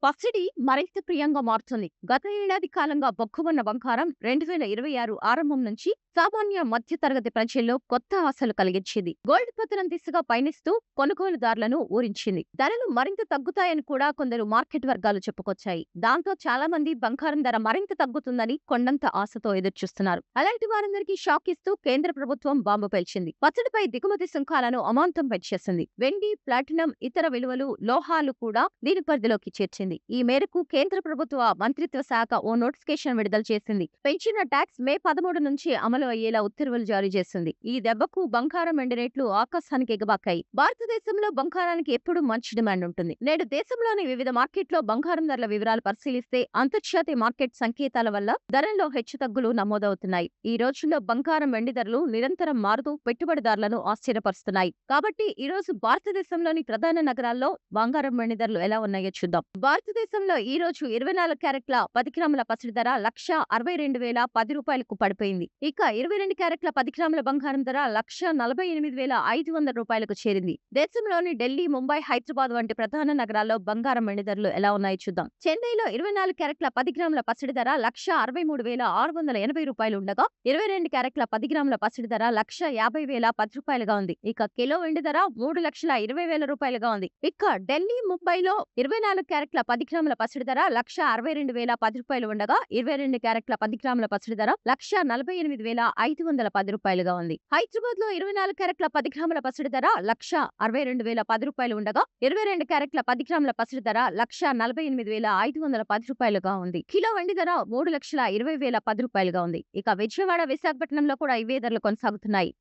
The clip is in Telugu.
పసిడి మరింత ప్రియంగా మారుతుంది. గత ఏడాది కాలంగా బొక్కుమన్న బంగారం 2026 ఆరంభం నుంచి సామాన్య మధ్యతరగతి ప్రజల్లో కొత్త ఆశలు కలిగించింది. గోల్డ్ పతనం దిశగా పయనిస్తూ కొనుగోలుదారులను ఊరించింది. ధరలు మరింత తగ్గుతాయని కూడా కొందరు మార్కెట్ వర్గాలు చెప్పుకొచ్చాయి. దాంతో చాలా మంది బంగారం ధర మరింత తగ్గుతుందని కొండంత ఆశతో ఎదురుచూస్తున్నారు. అలాంటి వారందరికీ షాక్ ఇస్తూ కేంద్ర ప్రభుత్వం బాంబు పేల్చింది. పసిడిపై దిగుమతి సుంకాలను అమాంతం పెంచేసింది. వెండి, ప్లాటినం, ఇతర విలువలు, లోహాలు కూడా దీని పరిధిలోకి చేర్చింది. ఈ మేరకు కేంద్ర ప్రభుత్వ మంత్రిత్వ శాఖ ఓ నోటిఫికేషన్ విడుదల చేసింది. పెంచిన ట్యాక్స్ మే 13 నుంచి అమలు అయ్యేలా ఉత్తర్వులు జారీ చేసింది. ఈ దెబ్బకు బంగారం వెండి రేట్లు ఆకాశానికి ఎగబాకాయి. భారతదేశంలో బంగారానికి ఎప్పుడూ మంచి డిమాండ్ ఉంటుంది. నేడు దేశంలోని వివిధ మార్కెట్లో బంగారం ధరల వివరాలు పరిశీలిస్తే అంతర్జాతీయ మార్కెట్ సంకేతాల వల్ల ధరల్లో హెచ్చుతగ్గులు నమోదవుతున్నాయి. ఈ రోజుల్లో బంగారం వెండి ధరలు నిరంతరం మారుతూ పెట్టుబడిదారులను ఆశ్చర్యపరుస్తున్నాయి. కాబట్టి ఈ రోజు భారతదేశంలోని ప్రధాన నగరాల్లో బంగారం వెండి ధరలు ఎలా ఉన్నాయో చూద్దాం. భారతదేశంలో ఈ రోజు 24 క్యారెట్ల 10 గ్రాముల పసిడి ధర 1,62,010 పడిపోయింది. ఇక 22 క్యారెట్ల 10 గ్రాముల బంగారం ధర 1,48,500 చేరింది. దేశంలోని ఢిల్లీ, ముంబై, హైదరాబాద్ వంటి ప్రధాన నగరాల్లో బంగారం వెండి ధరలు ఎలా ఉన్నాయో చూద్దాం. చెన్నైలో 24 క్యారెట్ల 10 గ్రాముల పసిడి ధర 1,63,680 ఉండగా 22 క్యారెట్ల 10 గ్రాముల పసిడి ధర 1,50,010 ఉంది. ఇక కిలో వెండి ధర 3,20,000 ఉంది. ఇక ఢిల్లీ, ముంబైలో 24 క్యారెట్ల 10 గ్రాముల పసిడి ధర 1,62,010 ఉండగా 22 క్యారెట్ల 10 గ్రాముల పసిడి ధర 1,48,510 ఉంది. హైదరాబాద్ లో 24 క్యారెట్ల 10 గ్రాముల పసిడి ధర 1,62,010 ఉండగా 22 క్యారెట్ల 10 గ్రాముల పసిడి ధర 1,48,510 ఉంది. కిలో వెండి ధర 3,20,010 ఉంది. ఇక విజయవాడ, విశాఖపట్నంలో కూడా ఇవే ధరలు కొనసాగుతున్నాయి.